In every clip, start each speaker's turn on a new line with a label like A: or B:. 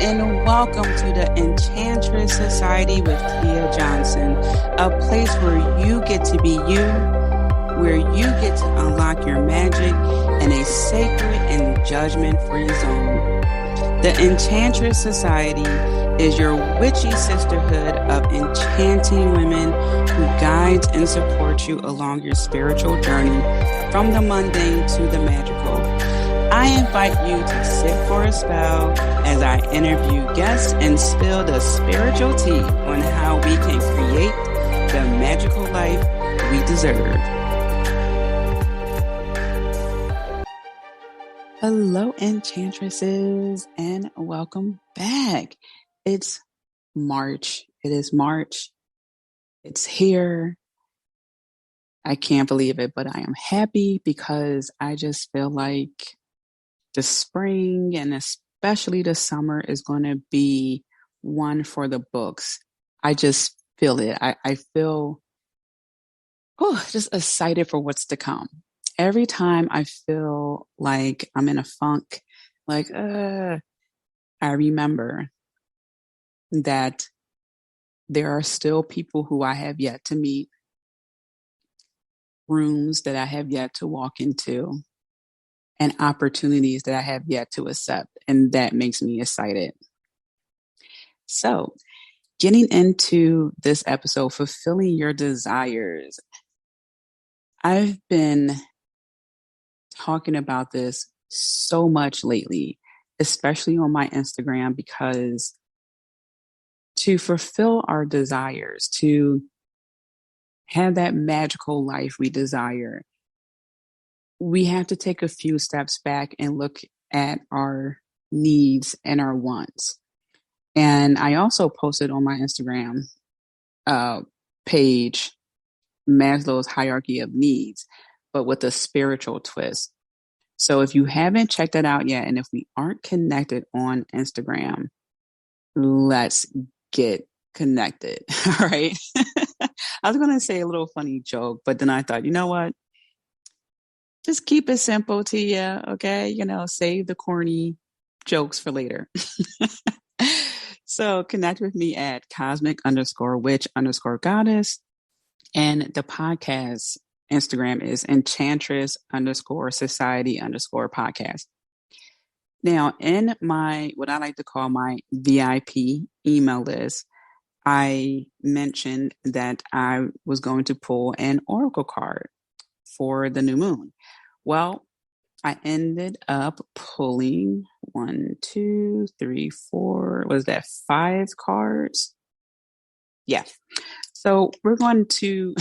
A: and welcome to the Enchantress Society with Tia Johnson, a place where you get to be you, where you get to unlock your magic in a sacred and judgment-free zone. The Enchantress Society is your witchy sisterhood of enchanting women who guides and supports you along your spiritual journey from the mundane to the magical. I invite you to sit for a spell as I interview guests and spill the spiritual tea on how we can create the magical life we deserve. Hello, enchantresses, and welcome back. It's March. It is March. It's here. I can't believe it, but I am happy because I just feel like the spring and especially the summer is going to be one for the books. I just feel it. I feel just excited for what's to come. Every time I feel like I'm in a funk, I remember that there are still people who I have yet to meet, rooms that I have yet to walk into, and opportunities that I have yet to accept. And that makes me excited. So, getting into this episode, fulfilling your desires. I've been talking about this so much lately, especially on my Instagram, because to fulfill our desires, to have that magical life we desire, we have to take a few steps back and look at our needs and our wants. And I also posted on my Instagram page Maslow's hierarchy of needs, but with a spiritual twist. So if you haven't checked that out yet, and if we aren't connected on Instagram, let's get connected. All right. I was going to say a little funny joke, but then I thought, you know what? Just keep it simple, Tia. Okay. Save the corny jokes for later. So connect with me at cosmic_witch_goddess. And the podcast Instagram is enchantress_society_podcast. Now, in what I like to call my VIP email list, I mentioned that I was going to pull an oracle card for the new moon. Well, I ended up pulling 5 cards? Yeah. So we're going to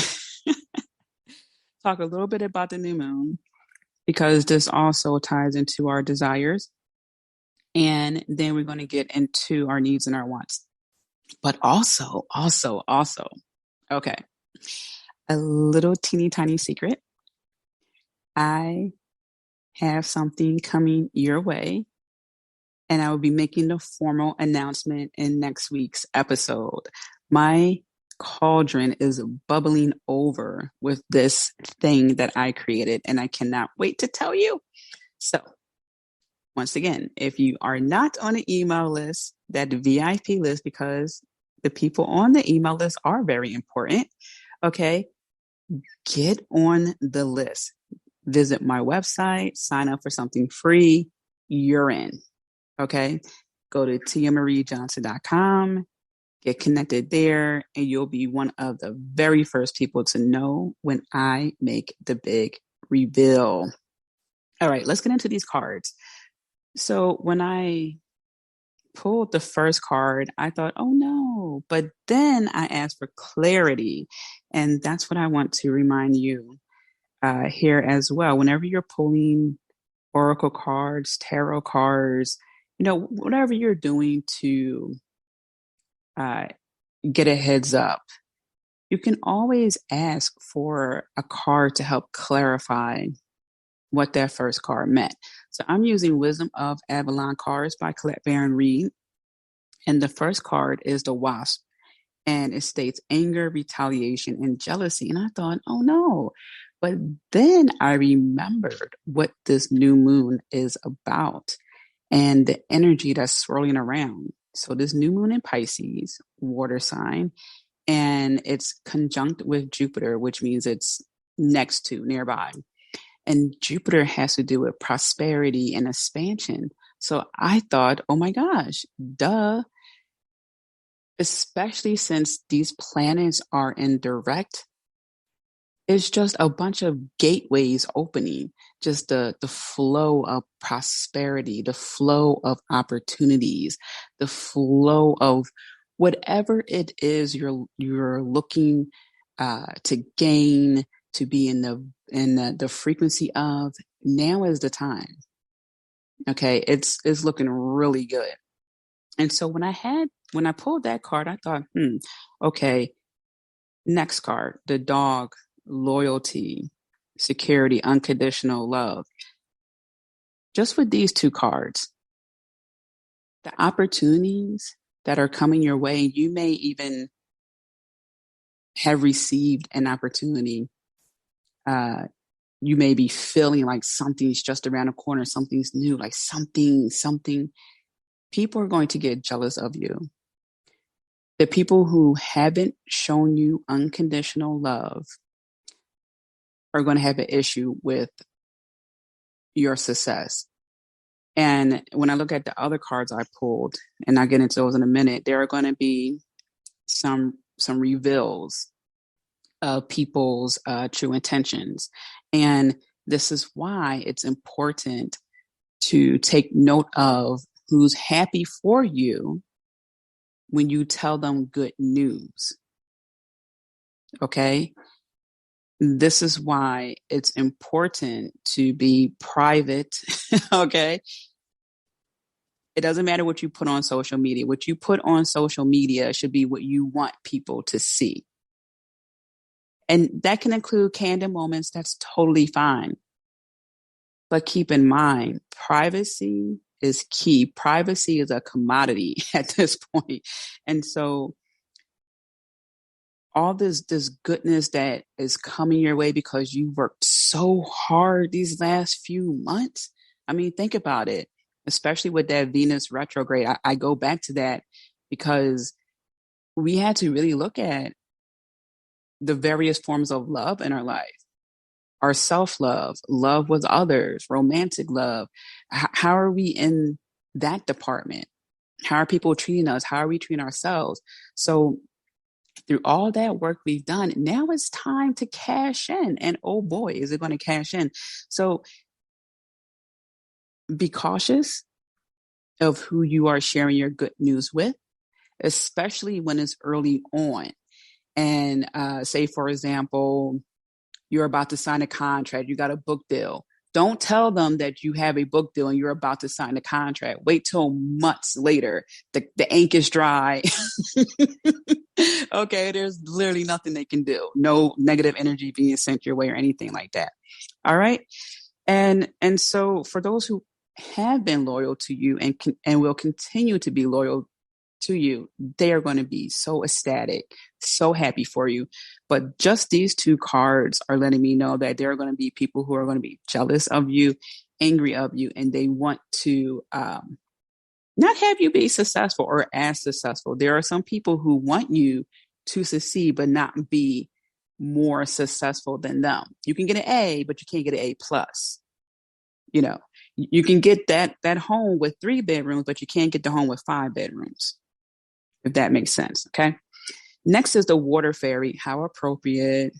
A: talk a little bit about the new moon because this also ties into our desires. And then we're going to get into our needs and our wants. But also, okay, a little teeny tiny secret. I have something coming your way, and I will be making the formal announcement in next week's episode. My cauldron is bubbling over with this thing that I created, and I cannot wait to tell you. So, once again, if you are not on the email list, that VIP list, because the people on the email list are very important, okay, get on the list. Visit my website, sign up for something free, you're in, okay? Go to tiamariejohnson.com, get connected there, and you'll be one of the very first people to know when I make the big reveal. All right, let's get into these cards. So when I pulled the first card, I thought, oh no, but then I asked for clarity, and that's what I want to remind you here as well. Whenever you're pulling oracle cards, tarot cards, whatever you're doing to get a heads up, you can always ask for a card to help clarify what that first card meant. So I'm using Wisdom of Avalon cards by Colette Baron Reed. And the first card is the Wasp. And it states anger, retaliation, and jealousy. And I thought, oh no. But then I remembered what this new moon is about. and the energy that's swirling around. So this new moon in Pisces, water sign, and it's conjunct with Jupiter, which means it's next to, nearby. And Jupiter has to do with prosperity and expansion. So I thought, oh my gosh, duh. Especially since these planets are in direct, it's just a bunch of gateways opening, just the flow of prosperity, the flow of opportunities, the flow of whatever it is you're looking to gain, to be in the frequency of. Now is the time. Okay, it's looking really good. And so when I pulled that card, I thought, okay, next card, the dog, loyalty, security, unconditional love. Just with these two cards, the opportunities that are coming your way, you may even have received an opportunity. You may be feeling like something's just around the corner, something's new, like something. People are going to get jealous of you. The people who haven't shown you unconditional love are going to have an issue with your success. And when I look at the other cards I pulled, and I'll get into those in a minute, there are going to be some reveals of people's true intentions. And this is why it's important to take note of who's happy for you when you tell them good news. Okay? This is why it's important to be private. Okay? It doesn't matter what you put on social media. What you put on social media should be what you want people to see. And that can include candid moments. That's totally fine. But keep in mind, privacy is key. Privacy is a commodity at this point. And so all this goodness that is coming your way because you worked so hard these last few months. I mean, think about it, especially with that Venus retrograde. I go back to that because we had to really look at the various forms of love in our life. Our self-love, love with others, romantic love. How are we in that department? How are people treating us? How are we treating ourselves? So through all that work we've done, now it's time to cash in. And oh boy, is it going to cash in. So be cautious of who you are sharing your good news with, especially when it's early on. And say, for example, you're about to sign a contract, you got a book deal. Don't tell them that you have a book deal and you're about to sign a contract. Wait till months later. The ink is dry. Okay, there's literally nothing they can do. No negative energy being sent your way or anything like that. All right. And so for those who have been loyal to you and will continue to be loyal to you, they are going to be so ecstatic, so happy for you. But just these two cards are letting me know that there are going to be people who are going to be jealous of you, angry of you, and they want to not have you be successful or as successful. There are some people who want you to succeed, but not be more successful than them. You can get an A, but you can't get an A plus. You know, you can get that home with 3 bedrooms, but you can't get the home with 5 bedrooms. If that makes sense. Okay. Next is the water fairy. How appropriate.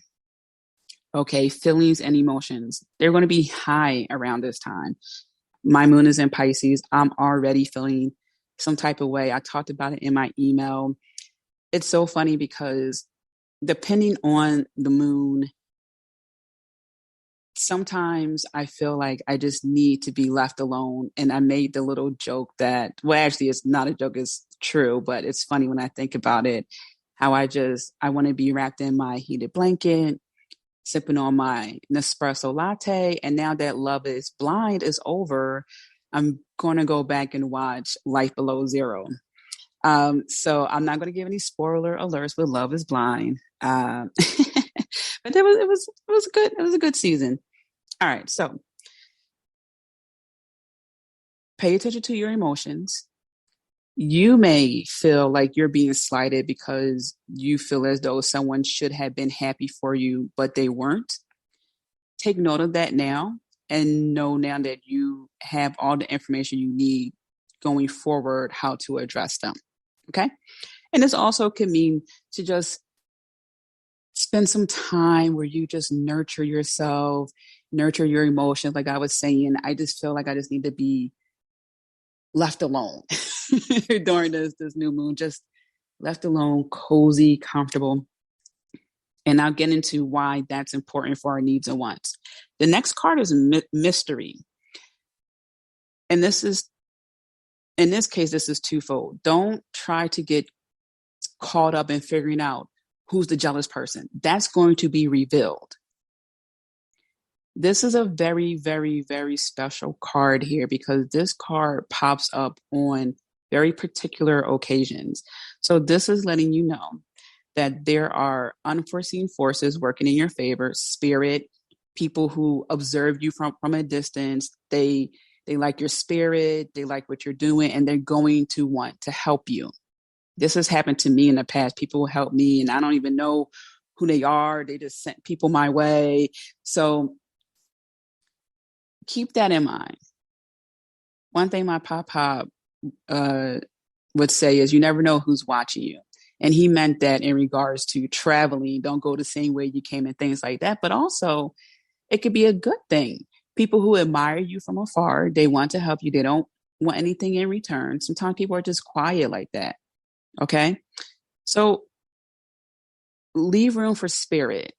A: Okay. Feelings and emotions. They're going to be high around this time. My moon is in Pisces. I'm already feeling some type of way. I talked about it in my email. It's so funny because depending on the moon, sometimes I feel like I just need to be left alone. And I made the little joke that, well, actually, it's not a joke, it's true, but it's funny when I think about it, how I want to be wrapped in my heated blanket, sipping on my Nespresso latte. And now that Love is Blind is over, I'm going to go back and watch Life Below Zero. So I'm not going to give any spoiler alerts with Love is Blind. But it was good. It was a good season. All right. So pay attention to your emotions. You may feel like you're being slighted because you feel as though someone should have been happy for you, but they weren't. Take note of that now and know now that you have all the information you need going forward how to address them. Okay. And this also can mean to just spend some time where you just nurture yourself, nurture your emotions. Like I was saying, I just feel like I just need to be left alone during this new moon, just left alone, cozy, comfortable. And I'll get into why that's important for our needs and wants. The next card is mystery. And this is, in this case, this is twofold. Don't try to get caught up in figuring out who's the jealous person. That's going to be revealed. This is a very, very, very special card here because this card pops up on very particular occasions. So this is letting you know that there are unforeseen forces working in your favor, spirit, people who observe you from a distance. They like your spirit, they like what you're doing, and they're going to want to help you. This has happened to me in the past. People help me and I don't even know who they are. They just sent people my way. So keep that in mind. One thing my papa would say is you never know who's watching you. And he meant that in regards to traveling, don't go the same way you came and things like that. But also it could be a good thing. People who admire you from afar, they want to help you. They don't want anything in return. Sometimes people are just quiet like that. Okay. So leave room for spirit.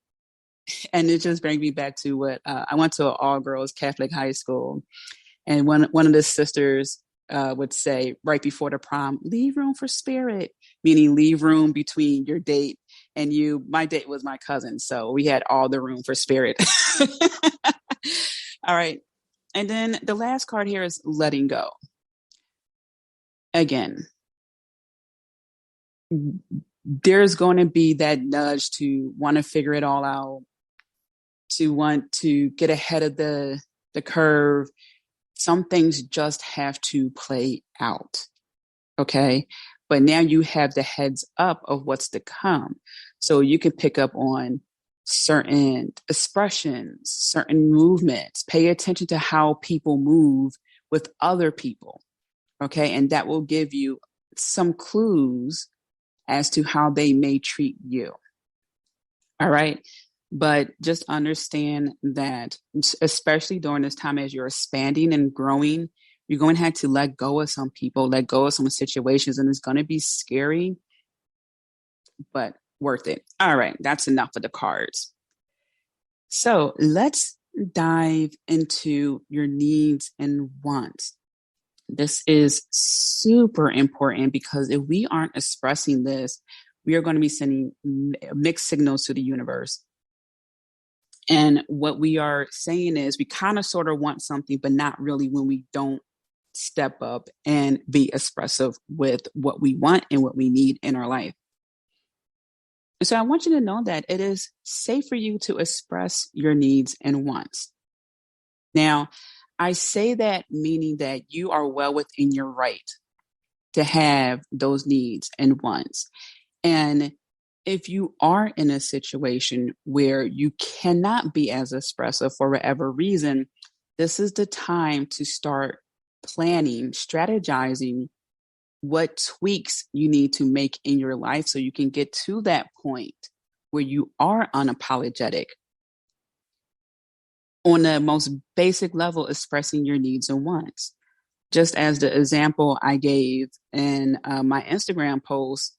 A: And it just brings me back to what I went to an all girls Catholic high school. And one of the sisters would say right before the prom, leave room for spirit, meaning leave room between your date and you. My date was my cousin. So we had all the room for spirit. All right. And then the last card here is letting go. Again, there's going to be that nudge to want to figure it all out, to want to get ahead of the curve. Some things just have to play out. Okay. But now you have the heads up of what's to come. So you can pick up on certain expressions, certain movements, pay attention to how people move with other people. Okay. And that will give you some clues as to how they may treat you. All right. But just understand that, especially during this time as you're expanding and growing, you're going to have to let go of some people, let go of some situations, and it's going to be scary, but worth it. All right. That's enough of the cards. So let's dive into your needs and wants. This is super important because if we aren't expressing this, we are going to be sending mixed signals to the universe. And what we are saying is we kind of sort of want something, but not really when we don't step up and be expressive with what we want and what we need in our life. And so I want you to know that it is safe for you to express your needs and wants. Now, I say that meaning that you are well within your right to have those needs and wants. And if you are in a situation where you cannot be as expressive for whatever reason, this is the time to start planning, strategizing what tweaks you need to make in your life so you can get to that point where you are unapologetic on the most basic level, expressing your needs and wants. Just as the example I gave in my Instagram post,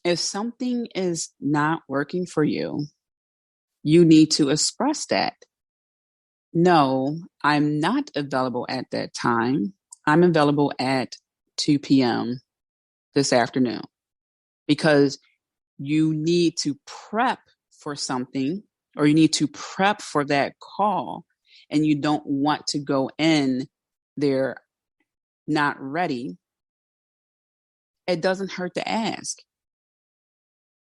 A: if something is not working for you, you need to express that. No, I'm not available at that time. I'm available at 2 p.m. this afternoon, because you need to prep for something, or you need to prep for that call, and you don't want to go in there not ready. It doesn't hurt to ask,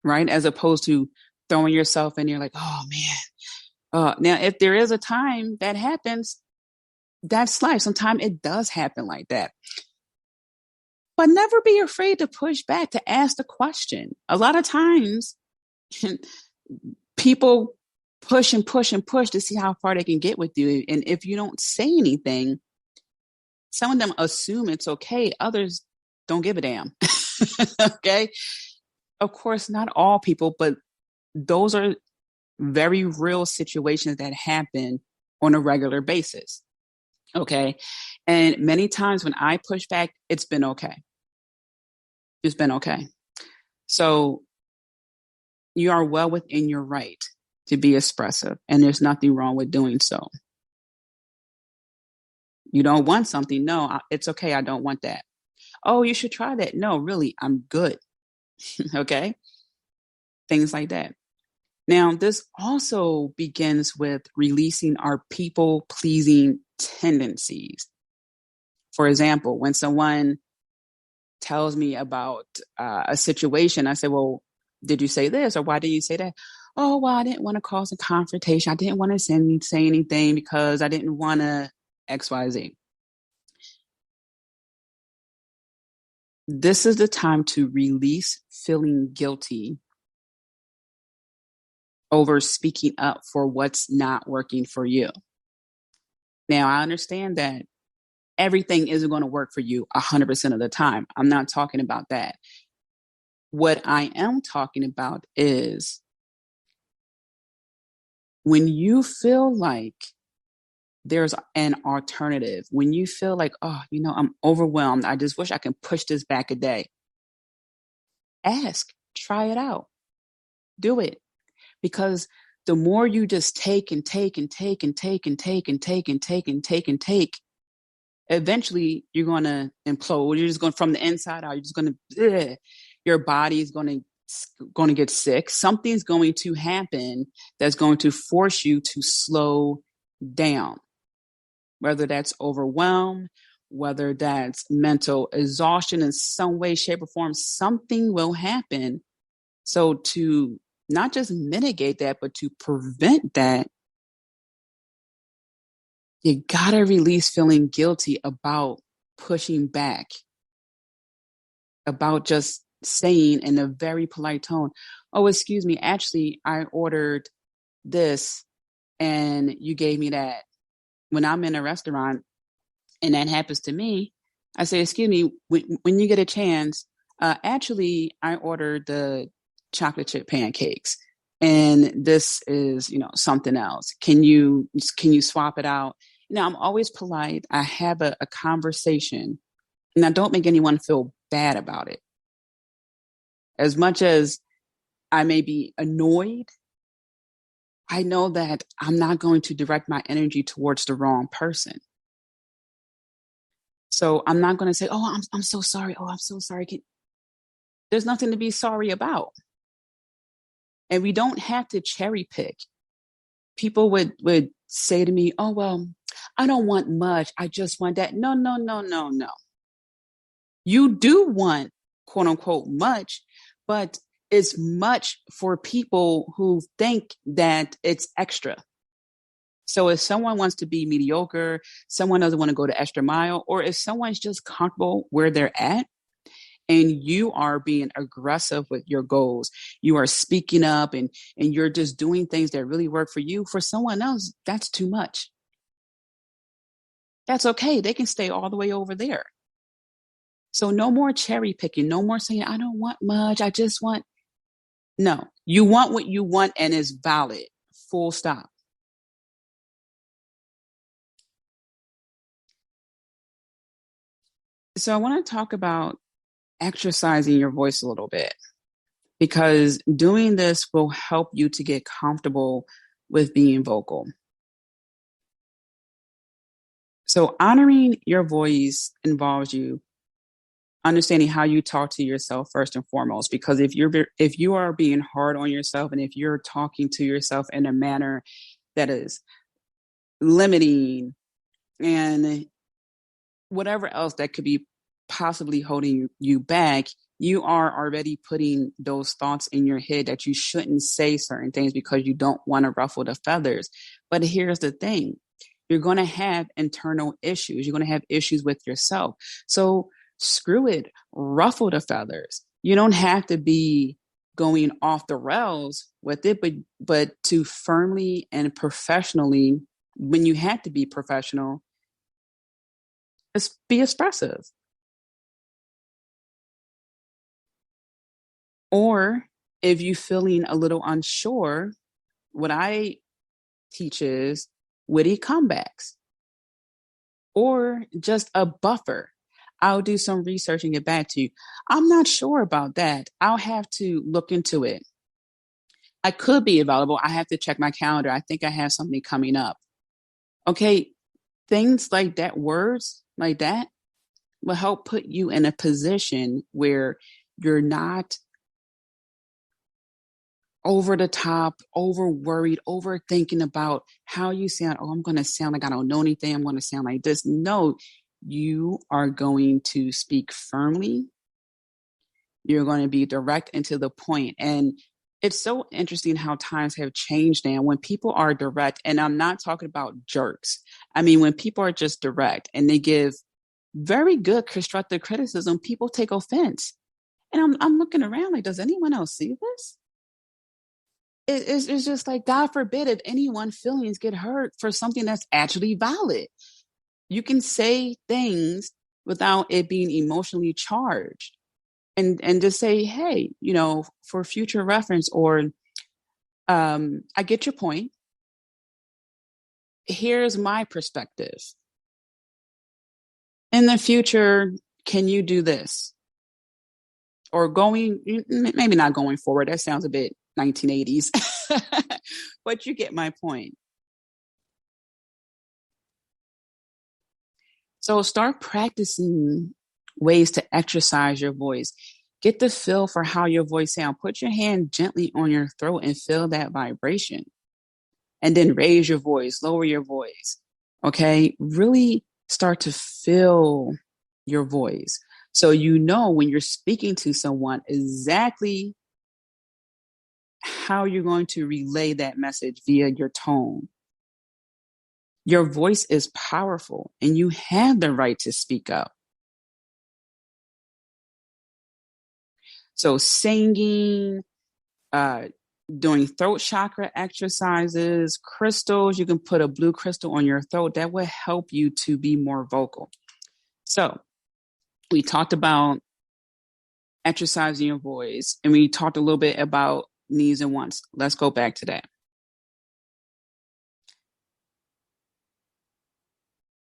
A: right? As opposed to throwing yourself in there like, oh man. Now, if there is a time that happens, that's life. Sometimes it does happen like that. But never be afraid to push back, to ask the question. A lot of times, people push and push and push to see how far they can get with you. And if you don't say anything, some of them assume it's okay. Others don't give a damn. Okay. Of course, not all people, but those are very real situations that happen on a regular basis. Okay. And many times when I push back, it's been okay. It's been okay. So you are well within your right to be expressive, and there's nothing wrong with doing so. You don't want something? No, it's okay. I don't want that. Oh, you should try that. No, really, I'm good. Okay. Things like that. Now, this also begins with releasing our people pleasing tendencies. For example, when someone tells me about a situation, I say, well, did you say this or why did you say that? Oh, well, I didn't want to cause a confrontation. I didn't want to say anything because I didn't want to XYZ. This is the time to release feeling guilty over speaking up for what's not working for you. Now, I understand that everything isn't going to work for you 100% of the time. I'm not talking about that. What I am talking about is when you feel like there's an alternative, when you feel like, oh, I'm overwhelmed. I just wish I can push this back a day. Ask, try it out, do it. Because the more you just take and take and take and take and take and take and take and take and take, eventually you're going to implode. You're just going from the inside out. You're just going to, your body is going to get sick. Something's going to happen that's going to force you to slow down, whether that's overwhelm, whether that's mental exhaustion in some way, shape, or form. Something will happen. So to not just mitigate that, but to prevent that, you gotta release feeling guilty about pushing back, about just saying in a very polite tone, oh, excuse me, actually, I ordered this and you gave me that. When I'm in a restaurant and that happens to me, I say, excuse me, when you get a chance, actually, I ordered the chocolate chip pancakes and this is, something else. Can you swap it out? I'm always polite. I have a conversation and I don't make anyone feel bad about it. As much as I may be annoyed, I know that I'm not going to direct my energy towards the wrong person. So I'm not going to say, oh, I'm so sorry. Oh, I'm so sorry. There's nothing to be sorry about. And we don't have to cherry pick. People would say to me, oh, well, I don't want much. I just want that. No. You do want, quote unquote, much, but it's much for people who think that it's extra. So if someone wants to be mediocre, someone doesn't want to go the extra mile, or if someone's just comfortable where they're at, and you are being aggressive with your goals, you are speaking up and you're just doing things that really work for you, for someone else, that's too much. That's okay. They can stay all the way over there. So no more cherry picking, no more saying, I don't want much. I just want, no, you want what you want and it's valid, full stop. So I want to talk about exercising your voice a little bit, because doing this will help you to get comfortable with being vocal. So honoring your voice involves you understanding how you talk to yourself first and foremost, because if you are being hard on yourself and if you're talking to yourself in a manner that is limiting and whatever else that could be possibly holding you back, you are already putting those thoughts in your head that you shouldn't say certain things because you don't want to ruffle the feathers. But here's the thing. You're going to have internal issues. You're going to have issues with yourself. So screw it, ruffle the feathers. You don't have to be going off the rails with it, but to firmly and professionally, when you have to be professional, be expressive. Or if you're feeling a little unsure, what I teach is witty comebacks or just a buffer. I'll do some research and get back to you. I'm not sure about that. I'll have to look into it. I could be available. I have to check my calendar. I think I have something coming up. Okay. Things like that, words like that will help put you in a position where you're not over the top, over worried, over thinking about how you sound. Oh, I'm going to sound like I don't know anything. I'm going to sound like this. No, you are going to speak firmly. You're going to be direct and to the point. And it's so interesting how times have changed now when people are direct. And I'm not talking about jerks. I mean, when people are just direct and they give very good constructive criticism, people take offense. And I'm looking around like, does anyone else see this? It's just like, God forbid if anyone's feelings get hurt for something that's actually valid. You can say things without it being emotionally charged and just say, hey, for future reference, or I get your point. Here's my perspective. In the future, can you do this? Or maybe not going forward. That sounds a bit 1980s, but you get my point. So start practicing ways to exercise your voice. Get the feel for how your voice sounds. Put your hand gently on your throat and feel that vibration. And then raise your voice, lower your voice. Okay. Really start to feel your voice. So when you're speaking to someone exactly how you're going to relay that message via your tone. Your voice is powerful and you have the right to speak up. So singing, doing throat chakra exercises, crystals, you can put a blue crystal on your throat. That will help you to be more vocal. So we talked about exercising your voice and we talked a little bit about needs and wants. Let's go back to that.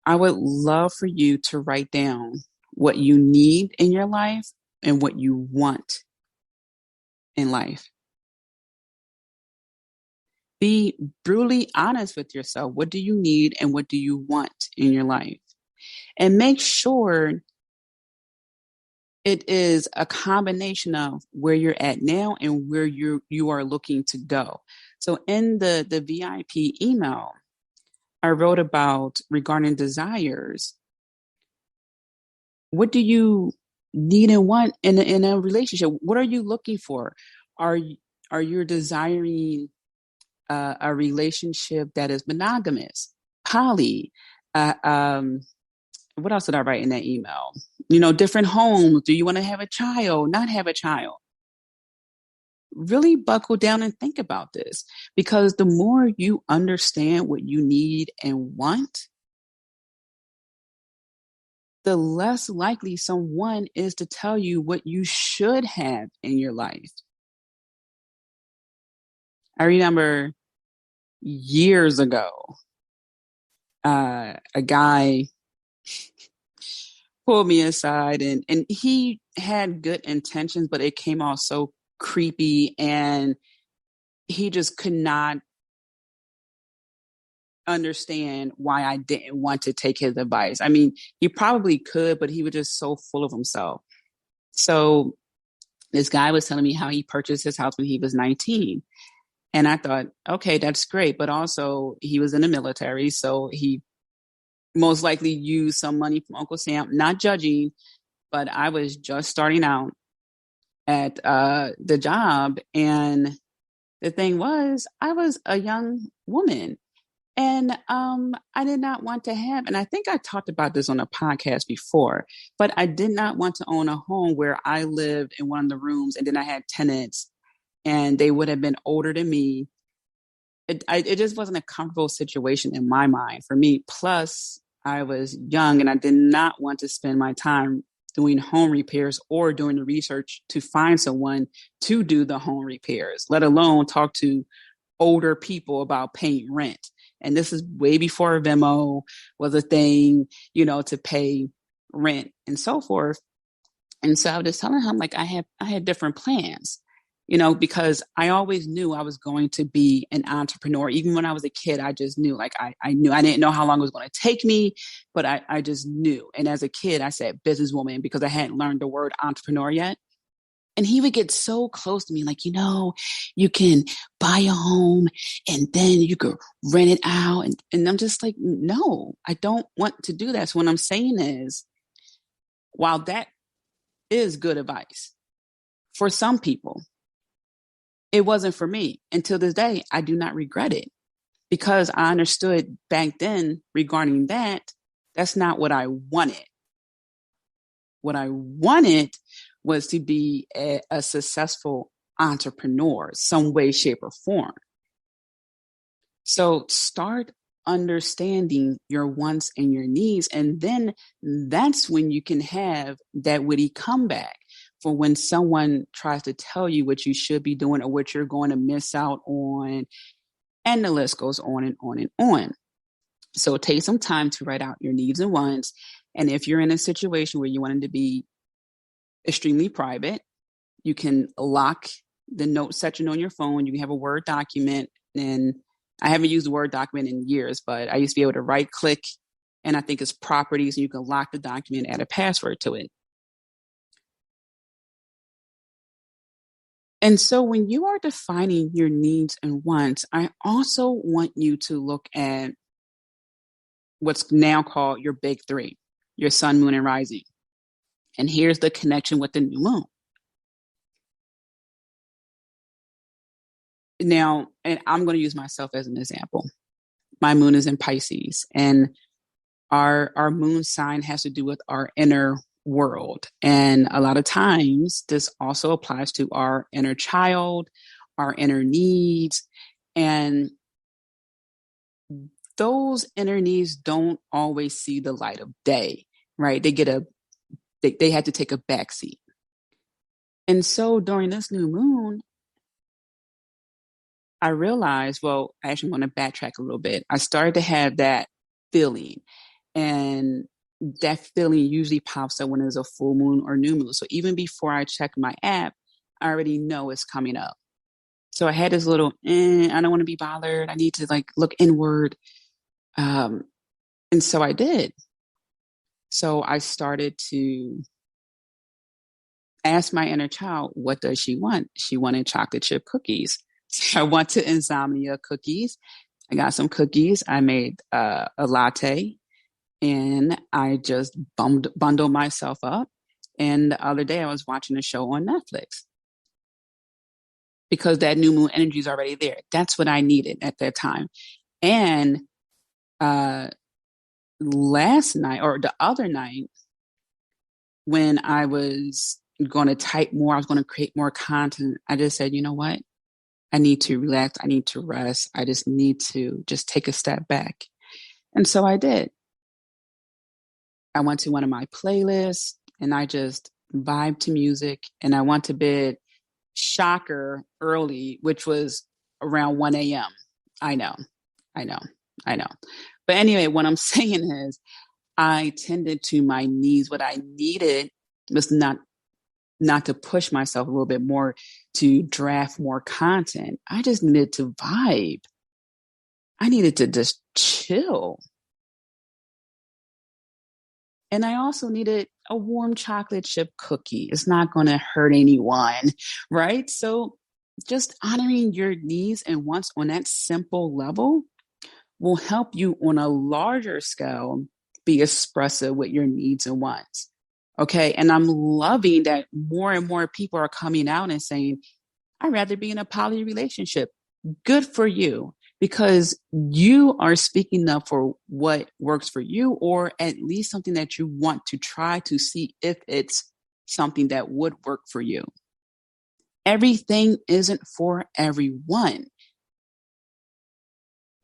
A: I would love for you to write down what you need in your life and what you want in life. Be brutally honest with yourself. What do you need and what do you want in your life? And make sure it is a combination of where you're at now and where you are looking to go. So in the VIP email, I wrote about regarding desires. What do you need and want in a relationship? What are you looking for? Are you desiring a relationship that is monogamous, poly? What else did I write in that email? Different homes. Do you want to have a child? Not have a child? Really buckle down and think about this, because the more you understand what you need and want, the less likely someone is to tell you what you should have in your life. I remember years ago, a guy pulled me aside and he had good intentions, but it came off so creepy and he just could not understand why I didn't want to take his advice. I mean, he probably could, but he was just so full of himself. So this guy was telling me how he purchased his house when he was 19. And I thought, okay, that's great. But also he was in the military. So he most likely used some money from Uncle Sam, not judging, but I was just starting out at the job. And the thing was, I was a young woman And I did not want to have, and I think I talked about this on a podcast before, but I did not want to own a home where I lived in one of the rooms and then I had tenants and they would have been older than me. It just wasn't a comfortable situation in my mind for me. Plus, I was young and I did not want to spend my time doing home repairs or doing the research to find someone to do the home repairs, let alone talk to older people about paying rent. And this is way before Venmo was a thing, to pay rent and so forth. And so I was just telling him, like, I had different plans, because I always knew I was going to be an entrepreneur. Even when I was a kid, I just knew, like, I knew. I didn't know how long it was going to take me, but I just knew. And as a kid, I said businesswoman because I hadn't learned the word entrepreneur yet. And he would get so close to me, like, you can buy a home and then you could rent it out. And I'm just like, no, I don't want to do that. So what I'm saying is, while that is good advice for some people, it wasn't for me. Until this day, I do not regret it because I understood back then regarding that, that's not what I wanted. What I wanted was to be a successful entrepreneur, some way, shape, or form. So start understanding your wants and your needs. And then that's when you can have that witty comeback for when someone tries to tell you what you should be doing or what you're going to miss out on. And the list goes on and on and on. So take some time to write out your needs and wants. And if you're in a situation where you want it to be extremely private, you can lock the note section on your phone. You can have a Word document. And I haven't used the Word document in years, but I used to be able to right click, and I think it's properties, and you can lock the document, add a password to it. And so when you are defining your needs and wants, I also want you to look at what's now called your big three, your sun, moon, and rising. And here's the connection with the new moon. Now, and I'm going to use myself as an example. My moon is in Pisces, and our moon sign has to do with our inner world. And a lot of times this also applies to our inner child, our inner needs. And those inner needs don't always see the light of day, right? They had to take a backseat. And so during this new moon, I realized, well, I actually want to backtrack a little bit. I started to have that feeling, and that feeling usually pops up when there's a full moon or new moon. So even before I check my app, I already know it's coming up. So I had this little, I don't want to be bothered. I need to look inward. And so I did. So I started to ask my inner child, what does she want? She wanted chocolate chip cookies. So I went to Insomnia Cookies. I got some cookies. I made a latte, and I just bundled myself up. And the other day I was watching a show on Netflix because that new moon energy is already there. That's what I needed at that time. And last night or the other night, when I was going to type more, I was going to create more content, I just said, you know what? I need to relax. I need to rest. I just need to just take a step back. And so I did. I went to one of my playlists and I just vibed to music, and I went to bed, shocker, early, which was around 1 a.m. I know. But anyway, what I'm saying is I tended to my needs. What I needed was not to push myself a little bit more to draft more content. I just needed to vibe. I needed to just chill. And I also needed a warm chocolate chip cookie. It's not going to hurt anyone, right? So just honoring your needs and wants on that simple level will help you on a larger scale be expressive with your needs and wants. Okay. And I'm loving that more and more people are coming out and saying, I'd rather be in a poly relationship. Good for you. because you are speaking up for what works for you, or at least something that you want to try to see if it's something that would work for you. Everything isn't for everyone.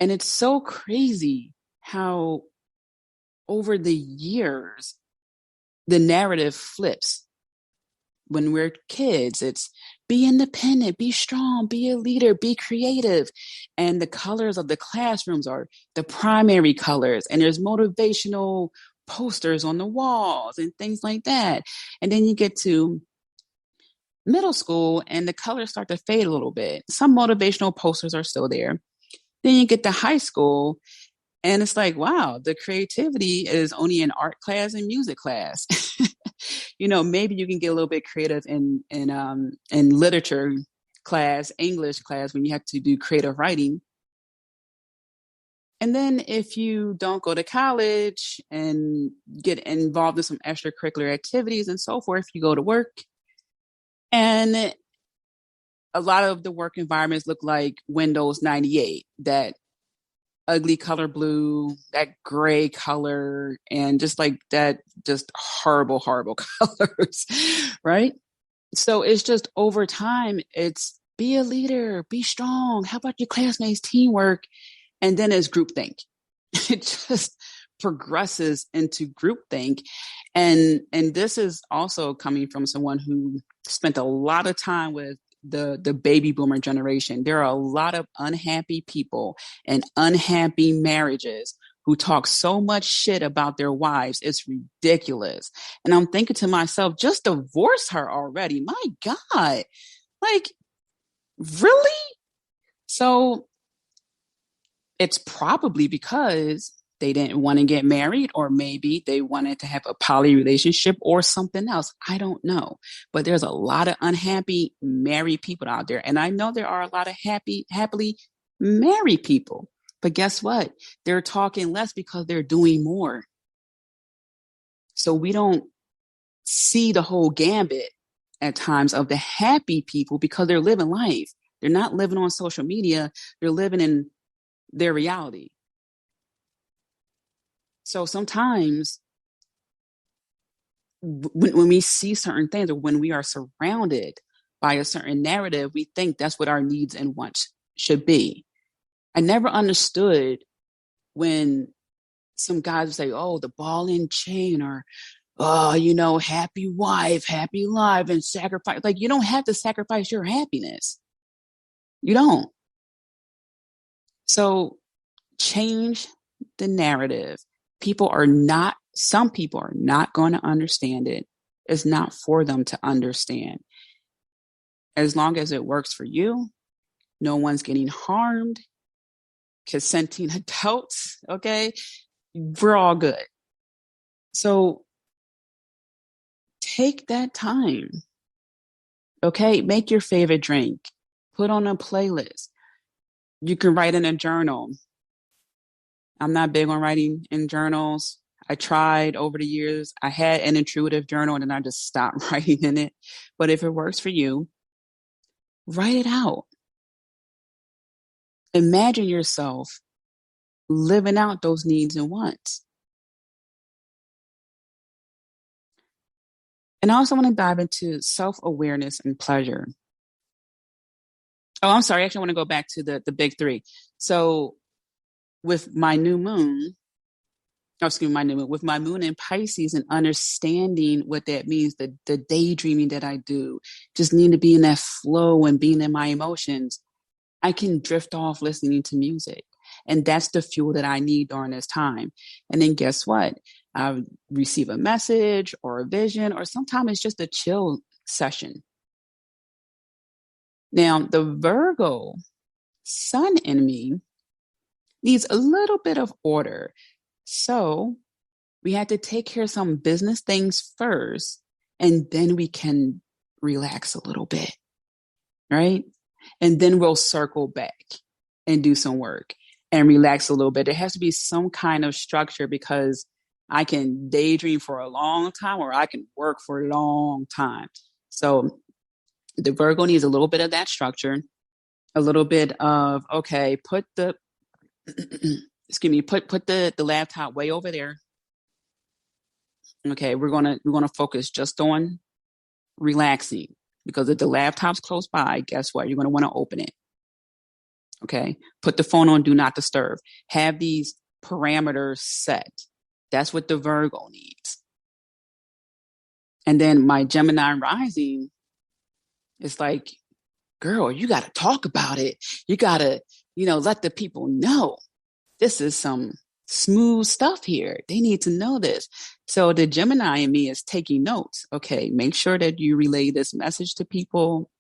A: And it's so crazy how over the years, the narrative flips. When we're kids, it's be independent, be strong, be a leader, be creative. And the colors of the classrooms are the primary colors. And there's motivational posters on the walls and things like that. And then you get to middle school and the colors start to fade a little bit. Some motivational posters are still there. Then you get to high school and it's like, wow, the creativity is only in art class and music class. Maybe you can get a little bit creative in literature class, English class, when you have to do creative writing. And then if you don't go to college and get involved in some extracurricular activities and so forth, you go to work. And a lot of the work environments look like Windows 98, that ugly color blue, that gray color, and just like that, just horrible, horrible colors, right? So it's just over time, it's be a leader, be strong. How about your classmates, teamwork? And then it's groupthink. It just progresses into groupthink. And this is also coming from someone who spent a lot of time with the baby boomer generation. There are a lot of unhappy people and unhappy marriages who talk so much shit about their wives. It's ridiculous. And I'm thinking to myself, just divorce her already. My God. Like, really? So it's probably because they didn't want to get married, or maybe they wanted to have a poly relationship or something else. I don't know. But there's a lot of unhappy married people out there. And I know there are a lot of happily married people. But guess what? They're talking less because they're doing more. So we don't see the whole gambit at times of the happy people because they're living life. They're not living on social media. They're living in their reality. So sometimes when we see certain things, or when we are surrounded by a certain narrative, we think that's what our needs and wants should be. I never understood when some guys would say, oh, the ball and chain, or, oh, happy wife, happy life, and sacrifice. Like, you don't have to sacrifice your happiness. You don't. So change the narrative. Some people are not going to understand it. It's not for them to understand. As long as it works for you, no one's getting harmed, consenting adults, okay? We're all good. So take that time, okay? Make your favorite drink. Put on a playlist. You can write in a journal. I'm not big on writing in journals. I tried over the years. I had an intuitive journal and then I just stopped writing in it. But if it works for you, write it out. Imagine yourself living out those needs and wants. And I also want to dive into self-awareness and pleasure. Oh, I'm sorry. Actually, I want to go back to the big three. So with my new moon, with my moon in Pisces, and understanding what that means, the daydreaming that I do, just need to be in that flow and being in my emotions, I can drift off listening to music. And that's the fuel that I need during this time. And then guess what? I receive a message or a vision, or sometimes it's just a chill session. Now, the Virgo sun in me needs a little bit of order. So we had to take care of some business things first, and then we can relax a little bit, right? And then we'll circle back and do some work and relax a little bit. There has to be some kind of structure, because I can daydream for a long time or I can work for a long time. So the Virgo needs a little bit of that structure, a little bit of, okay, put the excuse me, put the laptop way over there. Okay, we're gonna focus just on relaxing, because if the laptop's close by, guess what? You're gonna want to open it. Okay, put the phone on do not disturb. Have these parameters set. That's what the Virgo needs. And then my Gemini rising is like, girl, you got to talk about it. You got to, let the people know this is some smooth stuff here. They need to know this. So the Gemini in me is taking notes. Okay, make sure that you relay this message to people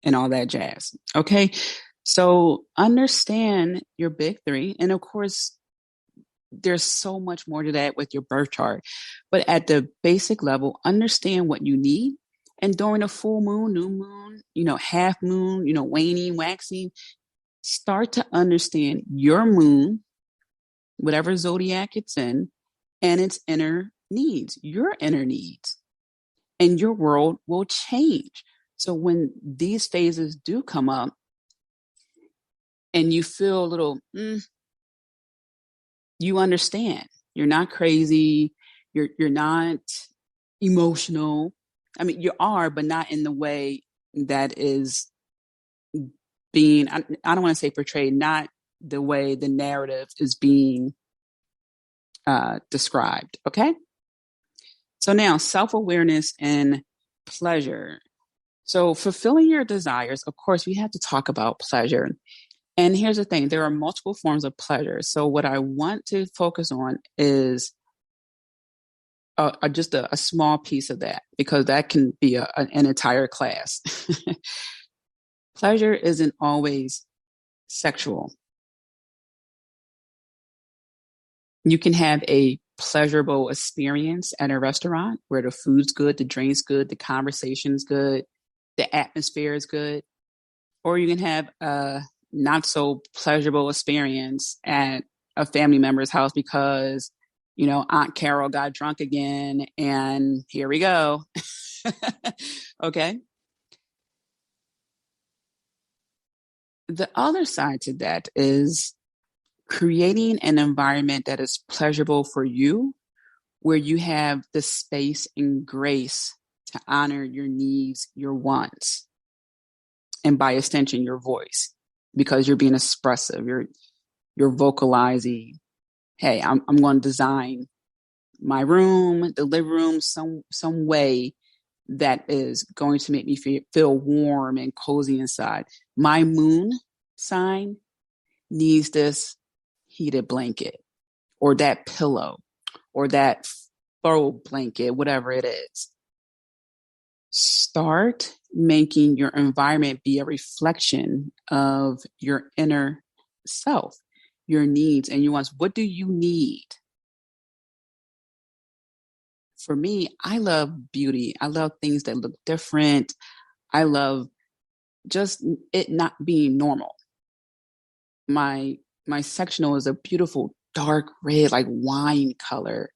A: and all that jazz. Okay, so understand your big three. And of course, there's so much more to that with your birth chart. But at the basic level, understand what you need. And during a full moon, new moon, half moon, waning, waxing, start to understand your moon, whatever zodiac it's in, and its inner needs, your inner needs. And your world will change. So when these phases do come up and you feel a little, you understand. You're not crazy. You're not emotional. I mean, you are, but not in the way that is being, I don't want to say portrayed, not the way the narrative is being described. Okay. So now self-awareness and pleasure. So fulfilling your desires, of course, we have to talk about pleasure. And here's the thing, there are multiple forms of pleasure. So what I want to focus on is just a small piece of that, because that can be an entire class. Pleasure isn't always sexual. You can have a pleasurable experience at a restaurant where the food's good, the drink's good, the conversation's good, the atmosphere is good. Or you can have a not so pleasurable experience at a family member's house because, Aunt Carol got drunk again and here we go. Okay. The other side to that is creating an environment that is pleasurable for you, where you have the space and grace to honor your needs, your wants, and by extension, your voice, because you're being expressive. You're vocalizing, hey, I'm going to design my room, the living room, some way that is going to make me feel warm and cozy inside. My moon sign needs this heated blanket or that pillow or that faux blanket, whatever it is. Start making your environment be a reflection of your inner self, your needs and your wants. What do you need? For me, I love beauty. I love things that look different. I love just it not being normal. My sectional is a beautiful dark red, like wine color.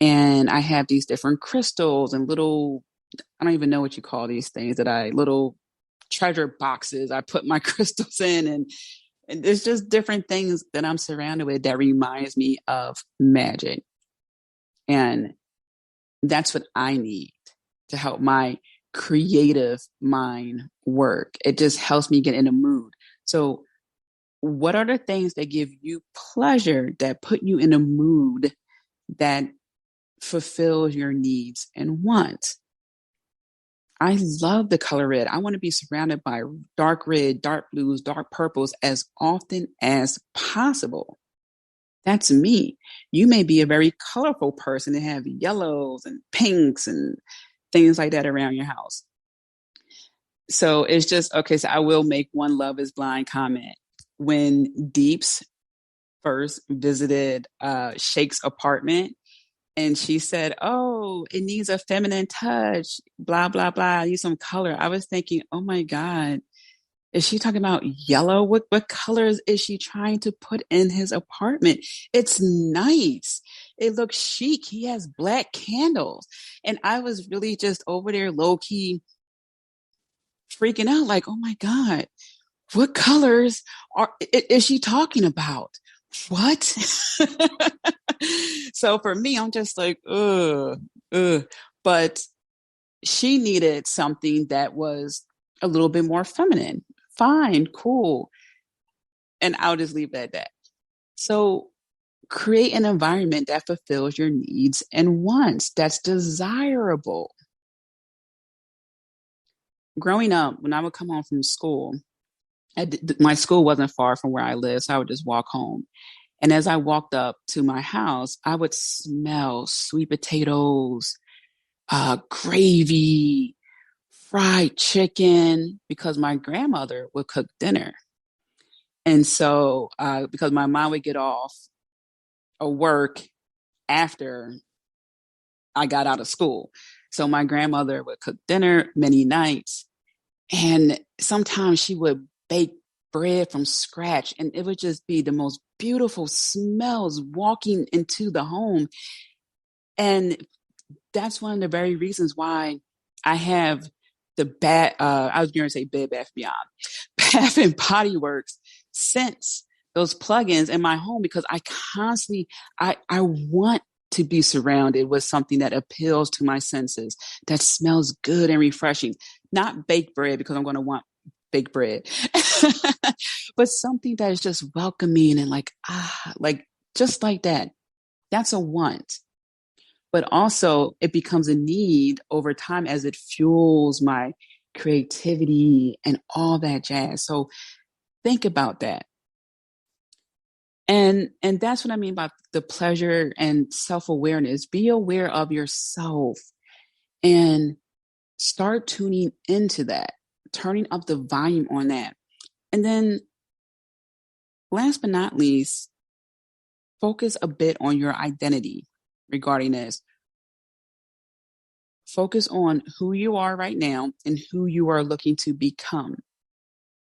A: And I have these different crystals and little, I don't even know what you call these things little treasure boxes I put my crystals in. And there's just different things that I'm surrounded with that reminds me of magic. And that's what I need to help my creative mind work. It just helps me get in a mood. So what are the things that give you pleasure, that put you in a mood that fulfills your needs and wants? I love the color red. I want to be surrounded by dark red, dark blues, dark purples as often as possible. That's me. You may be a very colorful person and have yellows and pinks and things like that around your house. So it's just, okay, so I will make one Love is Blind comment. When Deeps first visited Shake's apartment, and she said, oh, it needs a feminine touch, blah, blah, blah, I need some color. I was thinking, oh my God, is she talking about yellow? What colors is she trying to put in his apartment? It's nice. It looks chic. He has black candles. And I was really just over there low key freaking out like, oh my God, what colors is she talking about? What? So for me, I'm just like, ugh. But she needed something that was a little bit more feminine. Fine, cool. And I'll just leave it at that. So create an environment that fulfills your needs and wants, that's desirable. Growing up, when I would come home from school, my school wasn't far from where I lived, so I would just walk home. And as I walked up to my house, I would smell sweet potatoes, gravy, fried chicken, because my grandmother would cook dinner. And so, because my mom would get off of work after I got out of school. So my grandmother would cook dinner many nights. And sometimes she would bake bread from scratch. And it would just be the most beautiful smells walking into the home. And that's one of the very reasons why I have I was going to say Bed Bath Beyond, Bath and Body Works scents, those plugins in my home, because I constantly, I want to be surrounded with something that appeals to my senses, that smells good and refreshing. Not baked bread, because I'm going to want baked bread, but something that is just welcoming and like just like that. That's a want. But also it becomes a need over time as it fuels my creativity and all that jazz. So think about that. And that's what I mean by the pleasure and self-awareness. Be aware of yourself and start tuning into that, turning up the volume on that. And then last but not least, focus a bit on your identity regarding this. Focus on who you are right now and who you are looking to become,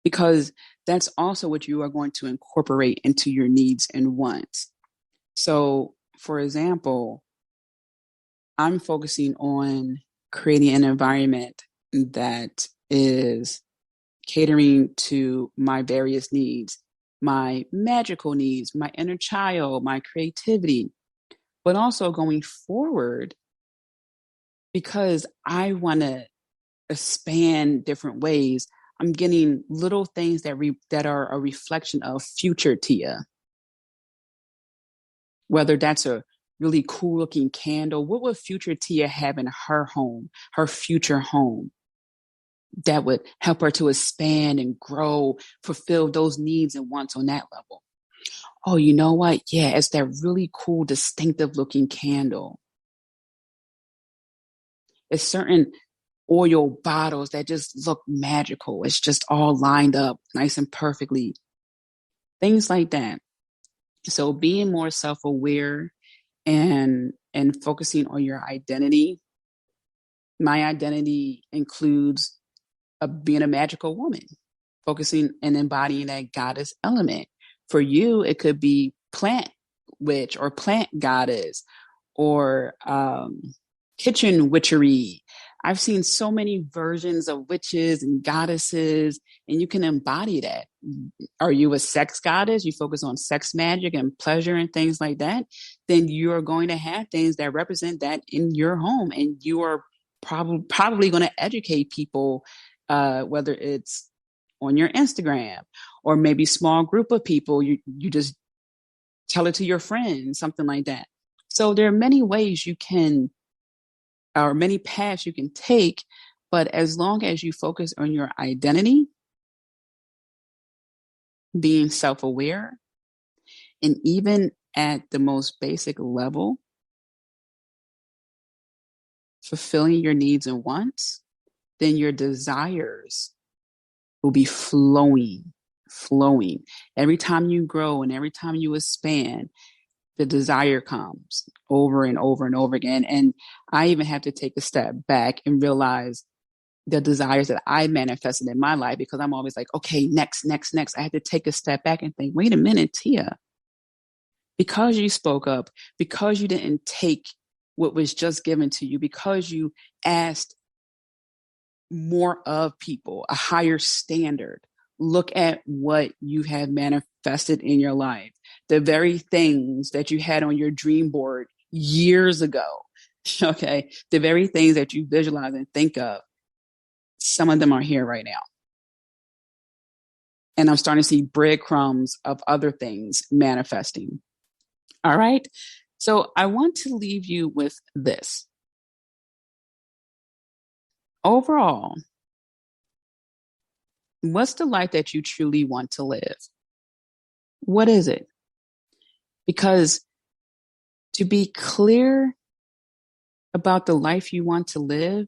A: because that's also what you are going to incorporate into your needs and wants. So, for example, I'm focusing on creating an environment that is catering to my various needs, my magical needs, my inner child, my creativity, but also going forward, because I want to expand different ways. I'm getting little things that are a reflection of future Tia. Whether that's a really cool looking candle, what would future Tia have in her home, her future home, that would help her to expand and grow, fulfill those needs and wants on that level? Oh, you know what? Yeah, it's that really cool, distinctive looking candle. It's certain oil bottles that just look magical. It's just all lined up nice and perfectly. Things like that. So being more self-aware and focusing on your identity. My identity includes being a magical woman, focusing and embodying that goddess element. For you, it could be plant witch or plant goddess or kitchen witchery. I've seen so many versions of witches and goddesses, and you can embody that. Are you a sex goddess? You focus on sex magic and pleasure and things like that. Then you are going to have things that represent that in your home, and you are probably going to educate people, whether it's on your Instagram or maybe small group of people. You just tell it to your friends, something like that. So there are many ways you can, or many paths you can take, but as long as you focus on your identity, being self-aware, and even at the most basic level, fulfilling your needs and wants, then your desires will be flowing. Every time you grow and every time you expand, the desire comes over and over and over again. And I even have to take a step back and realize the desires that I manifested in my life, because I'm always like, okay, next. I had to take a step back and think, wait a minute, Tia, because you spoke up, because you didn't take what was just given to you, because you asked more of people, a higher standard, look at what you have manifested in your life. The very things that you had on your dream board years ago. Okay. The very things that you visualize and think of, some of them are here right now. And I'm starting to see breadcrumbs of other things manifesting. All right. So I want to leave you with this. Overall, what's the life that you truly want to live? What is it? Because to be clear about the life you want to live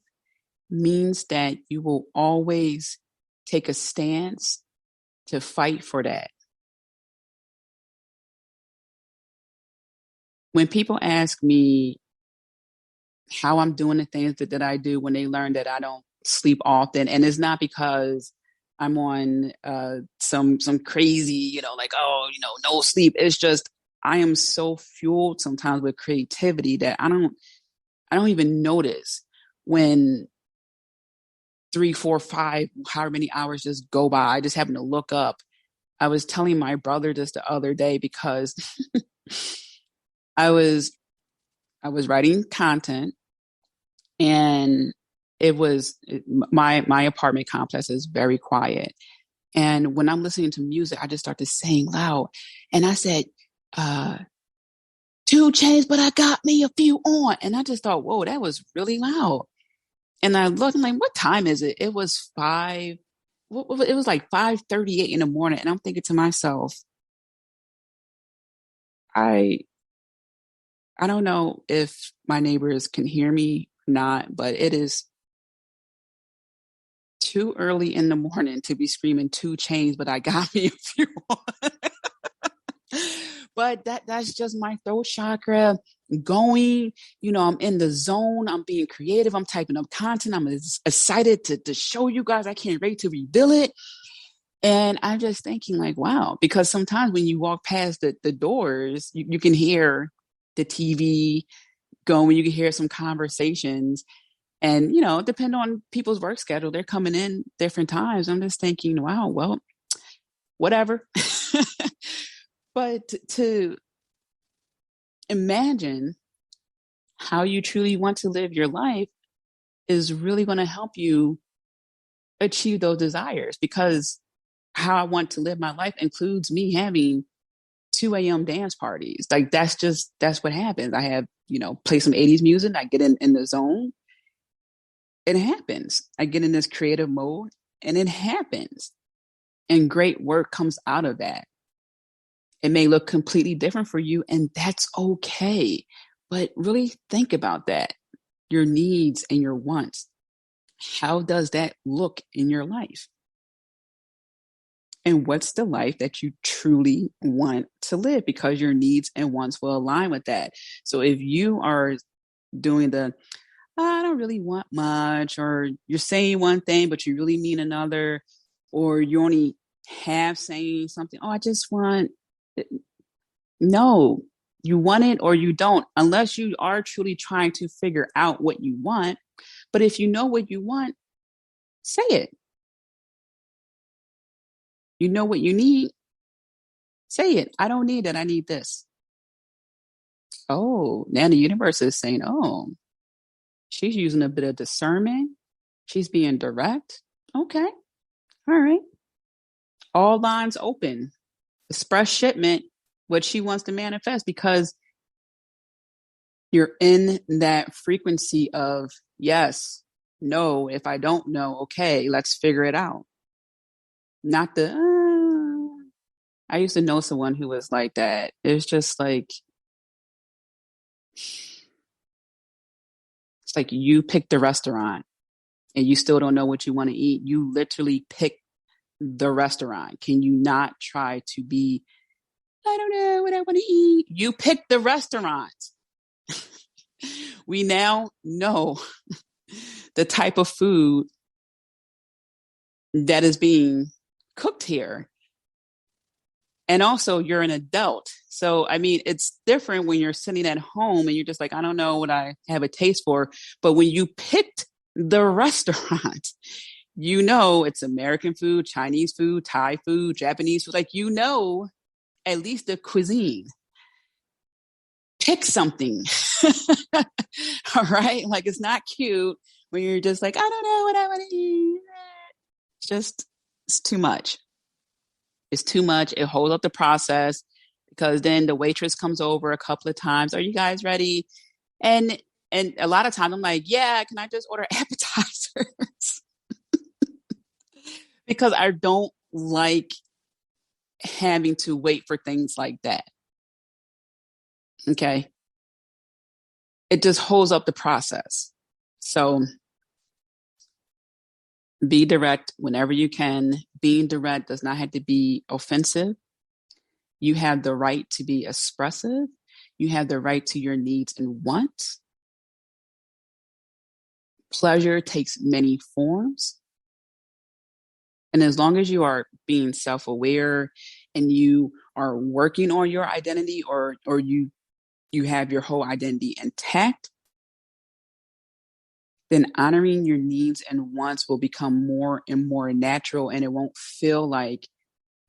A: means that you will always take a stance to fight for that. When people ask me how I'm doing the things that I do, when they learn that I don't sleep often, and it's not because I'm on some crazy, like, no sleep. It's just I am so fueled sometimes with creativity that I don't even notice when 3, 4, 5, however many hours just go by. I just happen to look up. I was telling my brother this the other day because I was writing content, and my apartment complex is very quiet. And when I'm listening to music, I just start to sing loud. And I said, 2 chains, but I got me a few on. And I just thought, whoa, that was really loud. And I looked, I'm like, what time is it? It was it was like 5:38 in the morning. And I'm thinking to myself, I don't know if my neighbors can hear me or not, but it is too early in the morning to be screaming 2 chains, but I got me a few on. But that's just my throat chakra going. I'm in the zone. I'm being creative. I'm typing up content. I'm excited to show you guys. I can't wait to reveal it. And I'm just thinking like, wow, because sometimes when you walk past the doors, you can hear the TV going, you can hear some conversations. And, depending on people's work schedule, they're coming in different times. I'm just thinking, wow, well, whatever. But to imagine how you truly want to live your life is really going to help you achieve those desires, because how I want to live my life includes me having 2 a.m. dance parties. Like that's what happens. I have, play some 80s music. I get in the zone. It happens. I get in this creative mode and it happens. And great work comes out of that. It may look completely different for you, and that's okay. But really think about that. Your needs and your wants. How does that look in your life? And what's the life that you truly want to live? Because your needs and wants will align with that. So if you are doing I don't really want much, or you're saying one thing, but you really mean another, or you only half saying something, I just want... No, you want it or you don't, unless you are truly trying to figure out what you want. But if you know what you want, say it. You know what you need, say it. I don't need that. I need this. Oh, now the universe is saying, oh, she's using a bit of discernment. She's being direct. Okay. All right. All lines open. Express shipment, what she wants to manifest, because you're in that frequency of yes, no, if I don't know, okay, let's figure it out. Not I used to know someone who was like that. It's just like, it's like you pick the restaurant and you still don't know what you want to eat. You literally pick the restaurant. Can you not try to be, I don't know what I want to eat? You pick the restaurant. We now know the type of food that is being cooked here. And also you're an adult. So, I mean, it's different when you're sitting at home and you're just like, I don't know what I have a taste for. But when you picked the restaurant, you know it's American food, Chinese food, Thai food, Japanese food. Like, you know, at least the cuisine. Pick something. All right? Like, it's not cute when you're just like, I don't know what I want to eat. It's too much. It's too much. It holds up the process because then the waitress comes over a couple of times. Are you guys ready? And a lot of times I'm like, yeah, can I just order appetizers? Because I don't like having to wait for things like that. Okay. It just holds up the process. So be direct whenever you can. Being direct does not have to be offensive. You have the right to be expressive. You have the right to your needs and wants. Pleasure takes many forms. And as long as you are being self-aware and you are working on your identity or you have your whole identity intact, then honoring your needs and wants will become more and more natural, and it won't feel like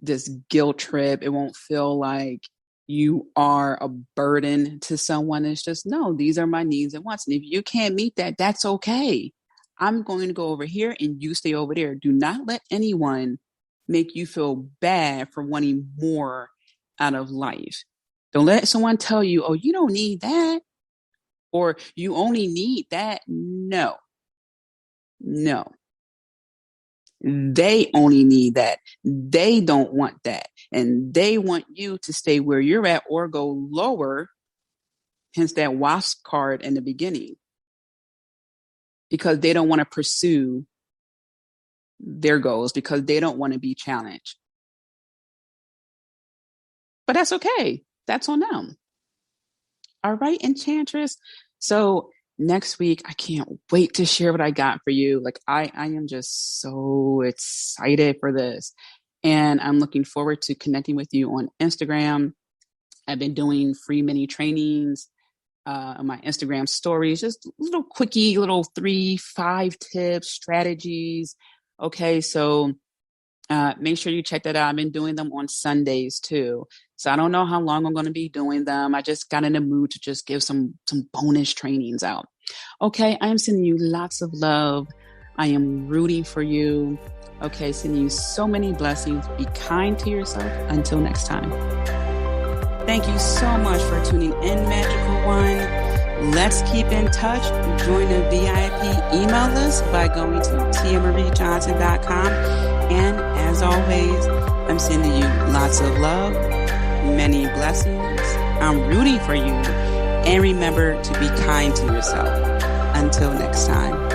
A: this guilt trip. It won't feel like you are a burden to someone. It's just, no, these are my needs and wants. And if you can't meet that, that's okay. I'm going to go over here and you stay over there. Do not let anyone make you feel bad for wanting more out of life. Don't let someone tell you, oh, you don't need that, or you only need that. No. They only need that. They don't want that. And they want you to stay where you're at or go lower, hence that WASP card in the beginning, because they don't want to pursue their goals, because they don't want to be challenged. But that's okay. That's on them. All right, Enchantress. So next week, I can't wait to share what I got for you. Like, I am just so excited for this. And I'm looking forward to connecting with you on Instagram. I've been doing free mini trainings on my Instagram stories, just little quickie, little 3-5 tips, strategies. Okay, so make sure you check that out. I've been doing them on Sundays too. So I don't know how long I'm going to be doing them. I just got in the mood to just give some bonus trainings out. Okay, I am sending you lots of love. I am rooting for you. Okay, sending you so many blessings. Be kind to yourself. Until next time. Thank you so much for tuning in, Magical One. Let's keep in touch. Join the VIP email list by going to tiamariejohnson.com. And as always, I'm sending you lots of love, many blessings. I'm rooting for you. And remember to be kind to yourself. Until next time.